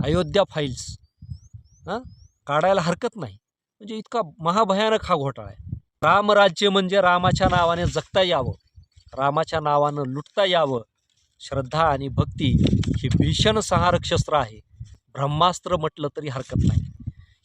Ayodhya files काढायला हरकत नाही. म्हणजे इतका महाभयानक हा घोटाळा आहे. रामराज्य म्हणजे रामाच्या नावाने जगता यावं, रामाच्या नावानं लुटता यावं. श्रद्धा आणि भक्ती हे भीषण संहारक शस्त्र आहे. ब्रह्मास्त्र म्हटलं तरी हरकत नाही.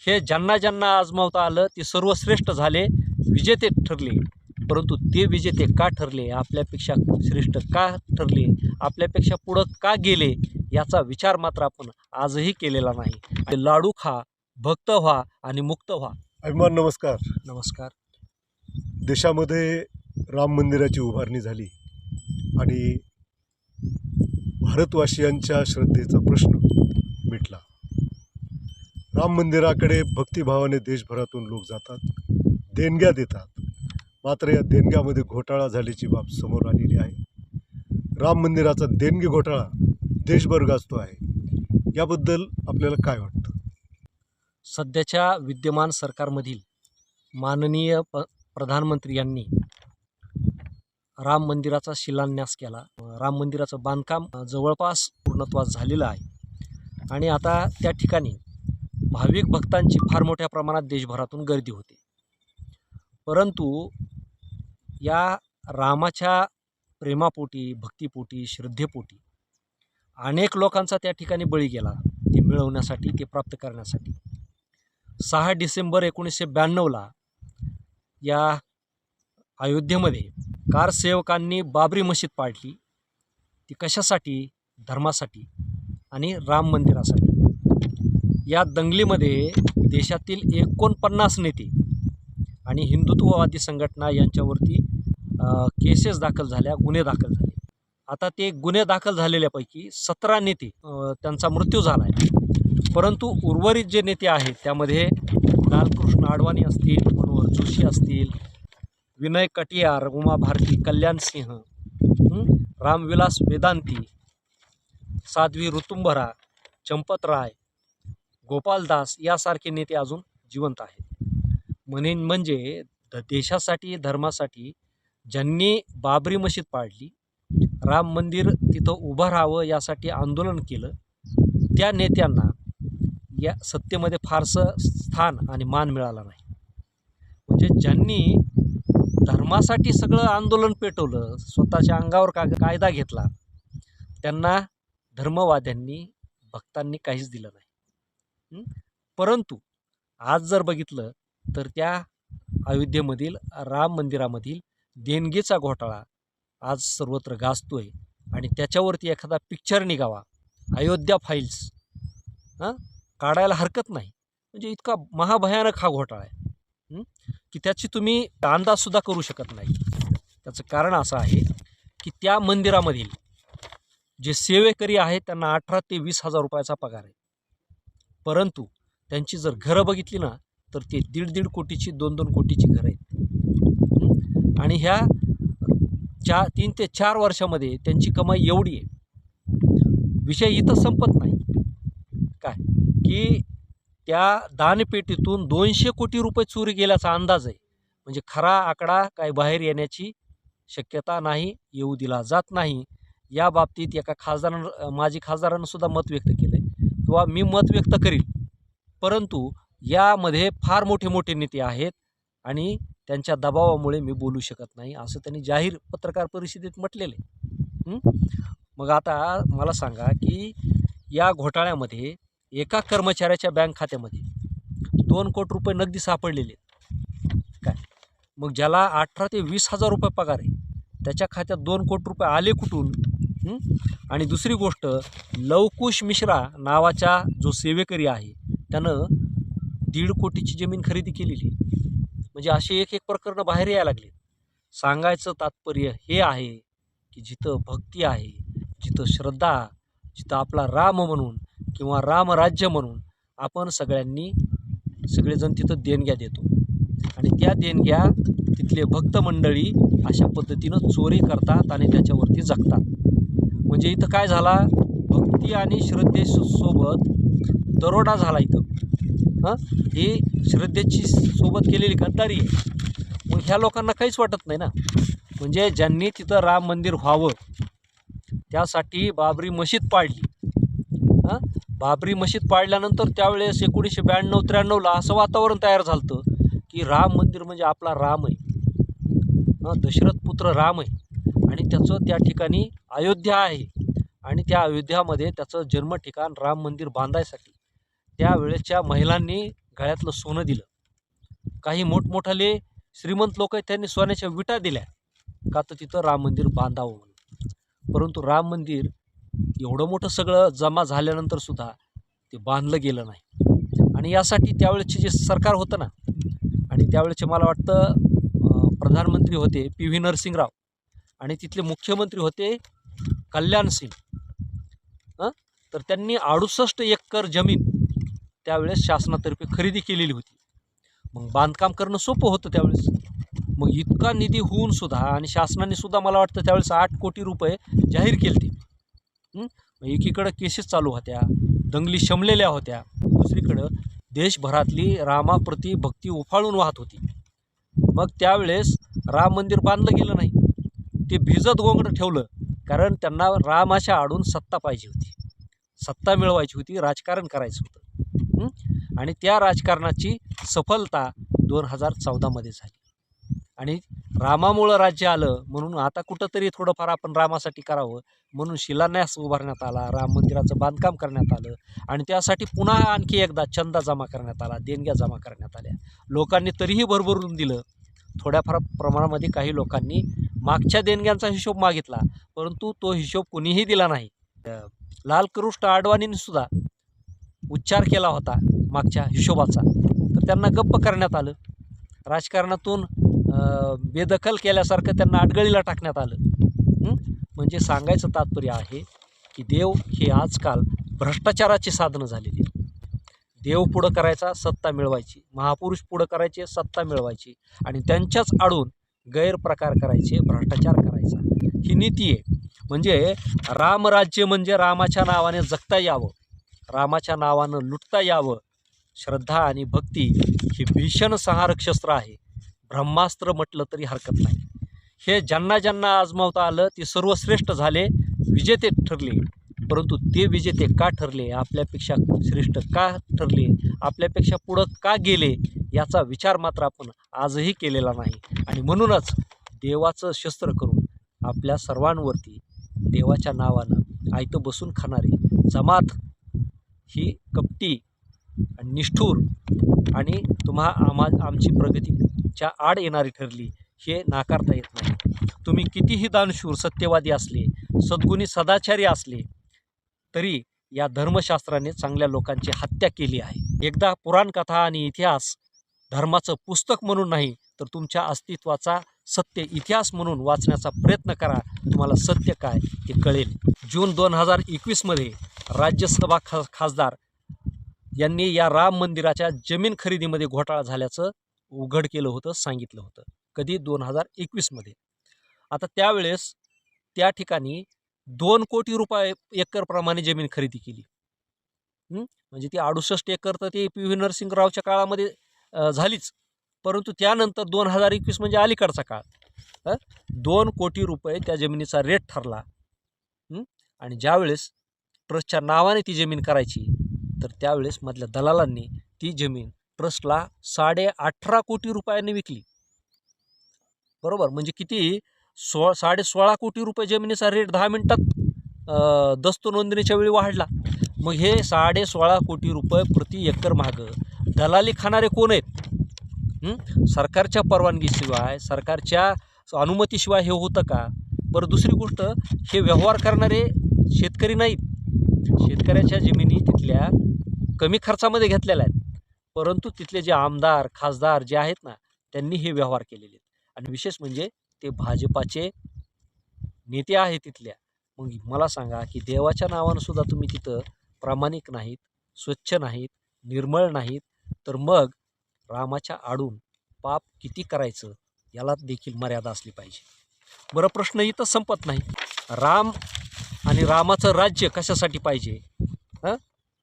हे ज्यांना ज्यांना आजमावता आलं ते सर्वश्रेष्ठ झाले, विजेते ठरले. परंतु ते विजेते का ठरले, आपल्यापेक्षा श्रेष्ठ का ठरले, आपल्यापेक्षा पुढं का गेले, याचा विचार मात्र आपण आजही केलेला नाही. लाडू खा, भक्त व्हा आणि मुक्त व्हा. अभिमान नमस्कार. नमस्कार. देशामध्ये राम मंदिराची उभारणी झाली आणि भारतवासियांच्या श्रद्धेचा प्रश्न मिटला. राम मंदिराकडे भक्तिभावाने देशभरातून लोक जातात, देणग्या देतात. मात्र या देणग्यामध्ये घोटाळा झाल्याची बाब समोर आलेली आहे. राम मंदिराचा देणगी घोटाळा देशभर गाजतो आहे. याबद्दल आपल्याला काय वाटतं? सध्याच्या विद्यमान सरकारमधील माननीय प्रधानमंत्री यांनी राम मंदिराचा शिलान्यास केला. राम मंदिराचं बांधकाम जवळपास पूर्णत्वास झालेलं आहे आणि आता त्या ठिकाणी भाविक भक्तांची फार मोठ्या प्रमाणात देशभरातून गर्दी होते. परंतु या रामाच्या प्रेमापोटी, भक्तीपोटी, श्रद्धेपोटी अनेक लोकांचा त्या ठिकाणी बळी गेला, ते मिळवण्यासाठी, ते प्राप्त करण्यासाठी. 6 डिसेंबर 1992ला या अयोध्येमध्ये कारसेवकांनी बाबरी मशीद पाडली. ती कशासाठी? धर्मासाठी आणि राम मंदिरासाठी. या दंगलीमध्ये देशातील 49 नेते आणि हिंदुत्ववादी संघटना यांच्यावरती केसेस दाखल झाल्या, गुन्हे दाखल झाले. आता ते गुन्हे दाखल झालेल्यापैकी 17 नेते त्यांचा मृत्यू झाला आहे. परंतु उर्वरित जे नेते आहेत त्यामध्ये लालकृष्ण अडवाणी असतील, मनोहर जोशी असतील, विनय कटियार, उमा भारती, कल्याण सिंह, रामविलास वेदांती, साध्वी ऋतुंभरा, चंपत राय, गोपालदास यासारखे नेते अजून जिवंत आहेत. म्हणजे देशासाठी, धर्मासाठी ज्यांनी बाबरी मशीद पाडली, राम मंदिर तिथं उभं राहावं यासाठी आंदोलन केलं, त्या नेत्यांना या सत्तेमध्ये फारसं स्थान आणि मान मिळाला नाही. म्हणजे ज्यांनी धर्मासाठी सगळं आंदोलन पेटवलं, स्वतःच्या अंगावर कायदा घेतला, त्यांना धर्मवाद्यांनी, भक्तांनी काहीच दिलं नाही. परंतु आज जर बघितलं तर त्या अयोध्येमधील राम मंदिरामधील देणगीचा घोटाळा आज सर्वत्र गाजतोय आणि त्याच्यावरती एखादा पिक्चर निघावा, अयोध्या फाईल्स काढायला हरकत नाही. म्हणजे इतका महाभयानक हा घोटाळा आहे की त्याची तुम्ही अंदाजसुद्धा करू शकत नाही. त्याचं कारण असं आहे की त्या मंदिरामधील जे सेवेकरी आहेत त्यांना 18 ते 20 हजार रुपयाचा पगार आहे. परंतु त्यांची जर घरं बघितली ना तर ते 1.5 कोटीची, 2-2 कोटीची घरं आहेत. आणि ह्या 3 ते 4 वर्षामध्ये त्यांची कमाई एवढी आहे. विषय इथं संपत नाही काय की त्या दानपेटीतून 200 कोटी रुपये चोरी गेल्याचा अंदाज आहे. म्हणजे खरा आकडा काय बाहेर येण्याची शक्यता नाही, येऊ दिला जात नाही. या बाबतीत एका माजी खासदारानं सुद्धा मत व्यक्त केलं आहे किंवा मी मत व्यक्त करील. परंतु यामध्ये फार मोठे मोठे नेते आहेत आणि त्यांच्या दबावामुळे मी बोलू शकत नाही, असं त्यांनी जाहीर पत्रकार परिषदेत म्हटलेलं आहे. मग आता मला सांगा की या घोटाळ्यामध्ये एका कर्मचाऱ्याच्या बँक खात्यामध्ये 2 कोटी रुपये नगदी सापडलेले काय. मग ज्याला 18 ते 20 हजार रुपये पगार आहे त्याच्या खात्यात 2 कोटी रुपये आले कुठून? आणि दुसरी गोष्ट, लवकुश मिश्रा नावाचा जो सेवेकरी आहे त्यानं 1.5 कोटीची जमीन खरेदी केलेली. म्हणजे असे एक प्रकरणं बाहेर यायला लागले. सांगायचं तात्पर्य हे आहे की जिथं भक्ती आहे, जिथं श्रद्धा, जिथं आपला राम म्हणून किंवा रामराज्य म्हणून आपण सगळेजण तिथं देणग्या देतो आणि त्या देणग्या तिथले भक्त मंडळी अशा पद्धतीनं चोरी करतात आणि त्याच्यावरती जगतात. म्हणजे इथं काय झाला, भक्ती आणि श्रद्धेसोबत दरोडा झाला इथं. ही श्रद्धेची सोबत केलेली गद्दारी आहे. मग ह्या लोकांना काहीच वाटत नाही ना. म्हणजे ज्यांनी तिथं राम मंदिर व्हावं त्यासाठी बाबरी मशीद पाडली, बाबरी मशीद पाडल्यानंतर त्यावेळेस 1992-93ला असं वातावरण तयार झालं होतं की राम मंदिर म्हणजे आपला राम आहे, दशरथ पुत्र राम आहे आणि त्याचं त्या ठिकाणी अयोध्या आहे आणि त्या अयोध्यामध्ये त्याचं जन्म ठिकाण राम मंदिर बांधायसाठी त्यावेळेसच्या महिलांनी गळ्यातलं सोनं दिलं. काही मोठमोठाले श्रीमंत लोक आहेत त्यांनी सोन्याच्या विटा दिल्या का तर तिथं राम मंदिर बांधावं म्हणून. परंतु राम मंदिर एवढं मोठं सगळं जमा झाल्यानंतर सुद्धा ते बांधलं गेलं नाही. आणि यासाठी त्यावेळेचे जे सरकार होतं ना, आणि त्यावेळेचे मला वाटतं प्रधानमंत्री होते PV नरसिंगराव आणि तिथले मुख्यमंत्री होते कल्याण सिंग. तर त्यांनी 68 एकर जमीन त्यावेळेस शासनातर्फे खरेदी केलेली होती. मग बांधकाम करणं सोपं होतं त्यावेळेस. मग इतका निधी होऊन सुद्धा आणि शासनाने सुद्धा मला वाटतं त्यावेळेस 8 कोटी रुपये जाहीर केले ते. एकीकडं केसेस चालू होत्या, दंगली शमलेल्या होत्या, दुसरीकडं देशभरातली रामाप्रती भक्ती उफाळून वाहत होती. मग त्यावेळेस राम मंदिर बांधलं गेलं नाही, ते भिजत गोंगडं ठेवलं. कारण त्यांना रामाच्या आडून सत्ता पाहिजे होती, सत्ता मिळवायची होती, राजकारण करायचं होतं. आणि त्या राजकारणाची सफलता 2014मध्ये झाली आणि रामामुळं राज्य आलं म्हणून आता कुठंतरी थोडंफार आपण रामासाठी करावं म्हणून शिलान्यास उभारण्यात आला, राम मंदिराचं बांधकाम करण्यात आलं आणि त्यासाठी पुन्हा आणखी एकदा चंदा जमा करण्यात आला, देणग्या जमा करण्यात आल्या. लोकांनी तरीही भरभरून दिलं. थोड्याफार प्रमाणामध्ये काही लोकांनी मागच्या देणग्यांचा हिशोब मागितला, परंतु तो हिशोब कुणीही दिला नाही. लालकृष्ण अडवाणींनी सुद्धा उच्चार केला होता मागच्या हिशोबाचा, तर त्यांना गप्प करण्यात आलं. राजकारणातून बेदखल केल्यासारखं त्यांना अडगळीला टाकण्यात आलं. म्हणजे सांगायचं तात्पर्य आहे की देव हे आजकाल भ्रष्टाचाराची साधनं झालेली आहेत. देव पुढं करायचा, सत्ता मिळवायची, महापुरुष पुढं करायचे, सत्ता मिळवायची आणि त्यांच्याच आडून गैरप्रकार करायचे, भ्रष्टाचार करायचा, ही नीती आहे. म्हणजे रामराज्य म्हणजे रामाच्या नावाने जगता यावं, रामाच्या नावानं लुटता यावं. श्रद्धा आणि भक्ती ही भीषण संहारक शस्त्र आहे, ब्रह्मास्त्र म्हटलं तरी हरकत नाही. हे ज्यांना ज्यांना आजमावता आलं ते सर्वश्रेष्ठ झाले, विजेते ठरले. परंतु ते विजेते का ठरले, आपल्यापेक्षा श्रेष्ठ का ठरले, आपल्यापेक्षा पुढं का गेले, याचा विचार मात्र आपण आजही केलेला नाही. आणि म्हणूनच देवाचं शस्त्र करून आपल्या सर्वांवरती देवाच्या नावानं आयतं बसून खाणारी जमात ही कपटी आणि निष्ठूर आणि आमची प्रगतीच्या आड येणारी ठरली, हे नाकारता येत नाही. तुम्ही कितीही दानशूर सत्यवादी असले, सद्गुणी सदाचारी असले तरी या धर्मशास्त्राने चांगल्या लोकांची हत्या केली आहे. एकदा पुराणकथा आणि इतिहास धर्माचं पुस्तक म्हणून नाही तर तुमच्या अस्तित्वाचा सत्य इतिहास म्हणून वाचण्याचा प्रयत्न करा, तुम्हाला सत्य काय ते कळेल. जून 2021मध्ये राज्यसभा खासदार यांनी या राम मंदिराच्या जमीन खरेदीमध्ये घोटाळा झाल्याचं उघड केलं होतं, सांगितलं होतं. कधी? 2021मध्ये. आता त्यावेळेस त्या ठिकाणी 2 कोटी रुपये एकरप्रमाणे जमीन खरेदी केली. म्हणजे ती 68 एकर तर ती PV नरसिंगरावच्या काळामध्ये झालीच, परंतु त्यानंतर 2021 म्हणजे अलीकडचा काळ, 2 कोटी रुपये त्या जमिनीचा रेट ठरला. आणि ज्यावेळेस ट्रस्टच्या नावाने ती जमीन करायची तर त्यावेळेस मधल्या दलालांनी ती जमीन ट्रस्टला 18.5 कोटी रुपयांनी विकली. बरोबर? म्हणजे किती? 16.5 कोटी रुपये जमिनीचा रेट 10 मिनिटात दस्त नोंदणीच्या वेळी वाढला. मग हे 16.5 कोटी रुपये प्रति एकर मागं दलाली खाणारे कोण आहेत? सरकारच्या परवानगीशिवाय, सरकारच्या अनुमतीशिवाय हे होतं का? बरं, दुसरी गोष्ट, हे व्यवहार करणारे शेतकरी नाहीत. शेतकऱ्याच्या जमिनी तिथल्या कमी खर्चामध्ये घेतलेल्या आहेत, परंतु तिथले जे आमदार खासदार जे आहेत ना, त्यांनी हे व्यवहार केलेले आहेत. आणि विशेष म्हणजे ते भाजपाचे नेते आहेत तिथल्या. मग मला सांगा की देवाच्या नावानं सुद्धा तुम्ही तिथं प्रामाणिक नाहीत, स्वच्छ नाहीत, निर्मळ नाहीत, तर मग रामाच्या आडून पाप किती करायचं याला देखील मर्यादा असली पाहिजे. बरं, प्रश्न इथं संपत नाही. राम आणि रामाचं राज्य कशासाठी पाहिजे,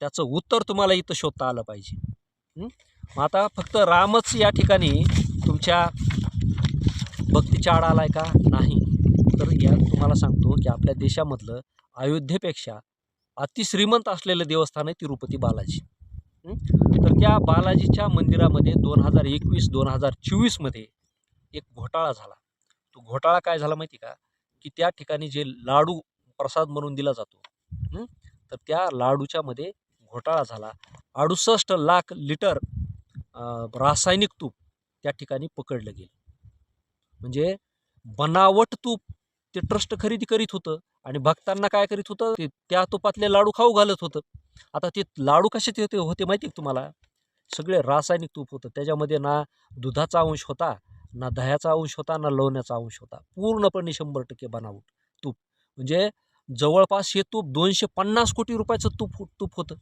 त्याचं उत्तर तुम्हाला इथं शोधता आलं पाहिजे. मग आता फक्त रामच या ठिकाणी तुमच्या भक्तीच्या आड आलाय का? नाही. तर या तुम्हाला सांगतो की आपल्या देशामधलं अयोध्येपेक्षा अतिश्रीमंत असलेलं देवस्थान आहे तिरुपती बालाजी. तर त्या बालाजीच्या मंदिरामध्ये 2021-2024मध्ये एक घोटाळा झाला. तो घोटाळा काय झाला माहिती का? की त्या ठिकाणी जे लाडू प्रसाद म्हणून दिला जातो, तर त्या लाडूच्या मध्ये घोटाळा झाला. 68 लाख लिटर रासायनिक तूप त्या ठिकाणी पकडलं गेलं. म्हणजे बनावट तूप ते ट्रस्ट खरेदी करीत होतं आणि भक्तांना काय करीत होतं, ते त्या तुपातले लाडू खाऊ घालत होतं. आता ते लाडू कशाचे होते माहिती आहे तुम्हाला? सगळे रासायनिक तूप होतं. त्याच्यामध्ये ना दुधाचा अंश होता, ना दह्याचा अंश होता, ना लोण्याचा अंश होता. पूर्णपणे 100% बनावट तूप. म्हणजे जवळपास हे तूप 250 कोटी रुपयाचं तूप होतं.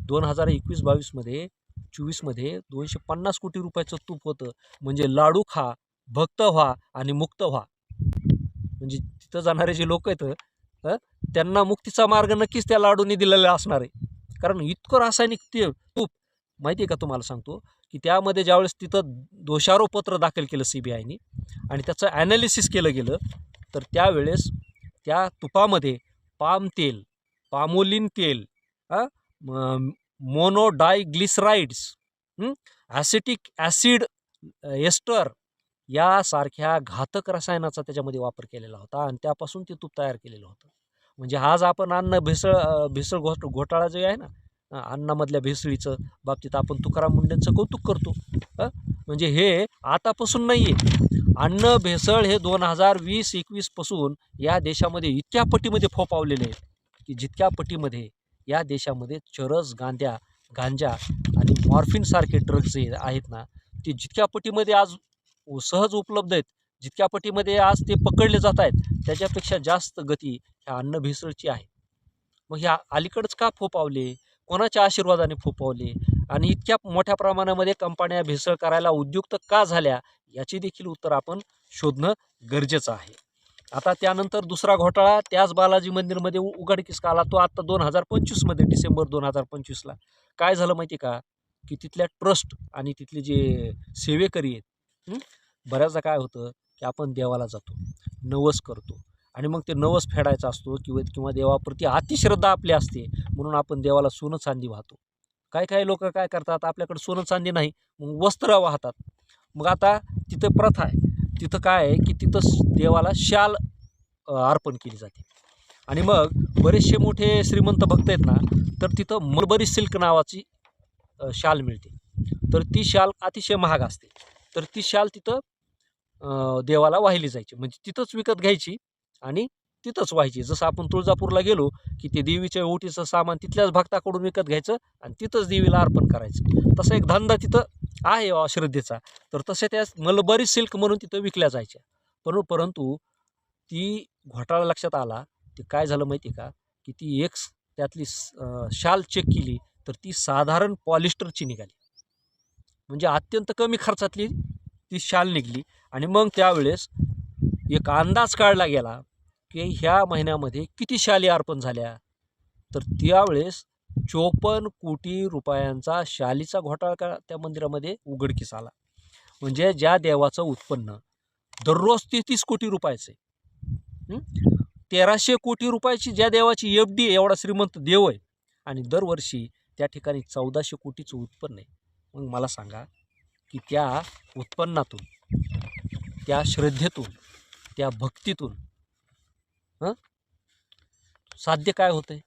2021-22मध्ये 24मध्ये 250 कोटी रुपयाचं तूप होतं. म्हणजे लाडू खा, भक्त व्हा आणि मुक्त व्हा. म्हणजे तिथं जाणारे जे लोक आहेत त्यांना मुक्तीचा मार्ग नक्कीच त्या लाडूने दिलेला असणार आहे. कारण इतकं रासायनिक ते तूप माहिती आहे का? तुम्हाला सांगतो की त्यामध्ये ज्यावेळेस तिथं दोषारोपपत्र दाखल केलं CBIने आणि त्याचं ॲनालिसिस केलं गेलं, तर त्यावेळेस त्या तुपामध्ये पाम तेल, पामोलिन तेल, मोनोडायग्लिसराइड्स, ॲसिटिक ॲसिड एस्टर यासारख्या घातक रसायनाचा त्याच्यामध्ये वापर केलेला होता आणि त्यापासून ते तूप तयार केलेलं होतं. म्हणजे आज आपण अन्न भेसळ घोटाळा जो आहे ना, अन्नामधल्या भेसळीचं बाबतीत आपण तुकाराम मुंडेंचं कौतुक करतो. म्हणजे हे आतापासून नाही आहे. अन्न भेसळ हे 2020-21 पासून या देशामध्ये इतक्या पटीमध्ये फोफावलेले आहेत की जितक्या पटीमध्ये या देशामध्ये चरस, गांजा आणि मॉर्फिनसारखे ड्रग्ज जे आहेत ना, ते जितक्या पटीमध्ये आज सहज उपलब्ध आहेत, जितक्या पटीमध्ये आज ते पकडले जात आहेत, त्याच्यापेक्षा जास्त गती ह्या अन्न भेसळची आहे. मग ह्या अलीकडंच का फोफावले? कोणाच्या आशीर्वादाने फोफावले? आणि इतक्या मोठ्या प्रमाणामध्ये कंपन्या भेसळ करायला उद्युक्त का झाल्या? याची देखील उत्तर आपण शोधणं गरजेचं आहे. आता त्यानंतर दुसरा घोटाळा त्याच बालाजी मंदिरमध्ये उघडकीस आला. तो आता 2025मध्ये डिसेंबर 2025ला काय झालं माहिती का? की तिथल्या ट्रस्ट आणि तिथले जे सेवेकरी आहेत, बऱ्याचदा काय होतं की आपण देवाला जातो, नवस करतो आणि मग ते नवस फेडायचा असतो किंवा देवाप्रती अतिश्रद्धा आपली असते म्हणून आपण देवाला सोनं चांदी वाहतो. काही लोक काय करतात, आपल्याकडे सोनं चांदी नाही, मग वस्त्र वाहतात. मग आता तिथं प्रथा आहे, तिथं काय आहे की तिथं देवाला शाल अर्पण केली जाते आणि मग बरेचसे मोठे श्रीमंत भक्त आहेत ना, तर तिथं मलबरी सिल्क नावाची शाल मिळते. तर ती शाल अतिशय महाग असते. तर ती शाल तिथं देवाला वाहिली जायची. म्हणजे तिथंच विकत घ्यायची आणि तिथंच व्हायची. जसं आपण तुळजापूरला गेलो की ते देवीच्या ओटीचं सामान तिथल्याच भक्ताकडून विकत घ्यायचं आणि तिथंच देवीला अर्पण करायचं. तसा एक धंदा तिथं आहे श्रद्धेचा. तर तसे त्या मलबरी सिल्क म्हणून तिथं विकल्या जायच्या. परंतु ती घोटाळा लक्षात आला. ते काय झालं माहिती आहे का? की ती एक त्यातली शाल चेक केली तर ती साधारण पॉलिस्टरची निघाली. म्हणजे अत्यंत कमी खर्चातली ती शाल निघाली आणि मग त्यावेळेस एक अंदाज काढला गेला की ह्या महिन्यामध्ये किती शाली अर्पण झाल्या. तर त्यावेळेस 54 कोटी रुपयांचा शालीचा घोटाळा त्या मंदिरामध्ये उघडकीस आला. म्हणजे ज्या देवाचं उत्पन्न दररोज 33 कोटी रुपयाचं आहे, 1300 कोटी रुपयाची ज्या देवाची FD एवढा श्रीमंत देव आहे आणि दरवर्षी त्या ठिकाणी 1400 कोटीचं उत्पन्न आहे. मग मला सांगा की त्या उत्पन्नातून, त्या श्रद्धेतून, त्या भक्तीतून साध्य काय होतंय?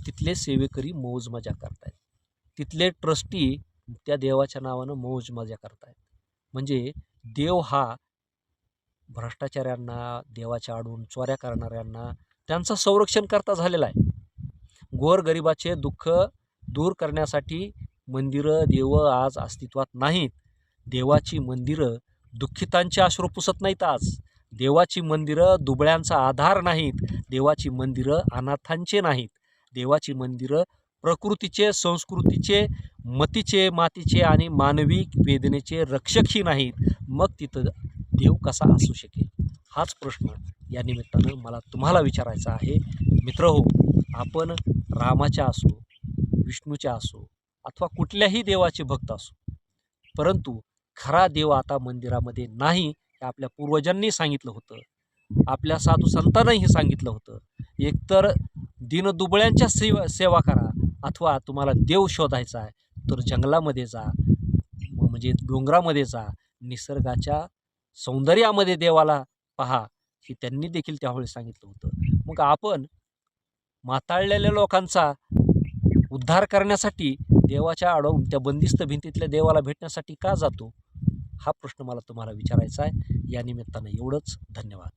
तिथले सेवेकरी मौज मजा करतायत, तिथले ट्रस्टी त्या देवाच्या नावानं मौज मजा करतायत. म्हणजे देव हा भ्रष्टाचाऱ्यांना, देवाच्या आडून चोऱ्या करणाऱ्यांना त्यांचं संरक्षण करता झालेला आहे. गोरगरिबाचे दुःख दूर करण्यासाठी मंदिरं, देवं आज अस्तित्वात नाहीत. देवाची मंदिरं दुःखितांचे अश्रू पुसत नाहीत आज. देवाची मंदिरं दुबळ्यांचा आधार नाहीत. देवाची मंदिरं अनाथांचे नाहीत. देवाची मंदिरं प्रकृतीचे, संस्कृतीचे, मतीचे, मातीचे आणि मानवी वेदनेचे रक्षकही नाहीत. मग तिथं देव कसा असू शकेल? हाच प्रश्न या निमित्तानं मला तुम्हाला विचारायचा आहे. मित्रहो, आपण रामाच्या असो, विष्णूच्या असो अथवा कुठल्याही देवाचे भक्त असो, परंतु खरा देव आता मंदिरामध्ये नाही हे आपल्या पूर्वजांनी सांगितलं होतं. आपल्या साधू संतांनाही सांगितलं होतं, एकतर दीनदुबळ्यांच्या सेवा करा, अथवा तुम्हाला देव शोधायचा आहे तर जंगलामध्ये जा, म्हणजे डोंगरामध्ये जा, निसर्गाच्या सौंदर्यामध्ये देवाला पहा, हे त्यांनी देखील त्यावेळी सांगितलं होतं. मग आपण माताळलेल्या लोकांचा उद्धार करण्यासाठी देवाच्या आडवून त्या बंदिस्त भिंतीतल्या देवाला भेटण्यासाठी का जातो? हा प्रश्न मला तुम्हाला विचारायचा आहे. या निमित्तानं एवढंच. धन्यवाद.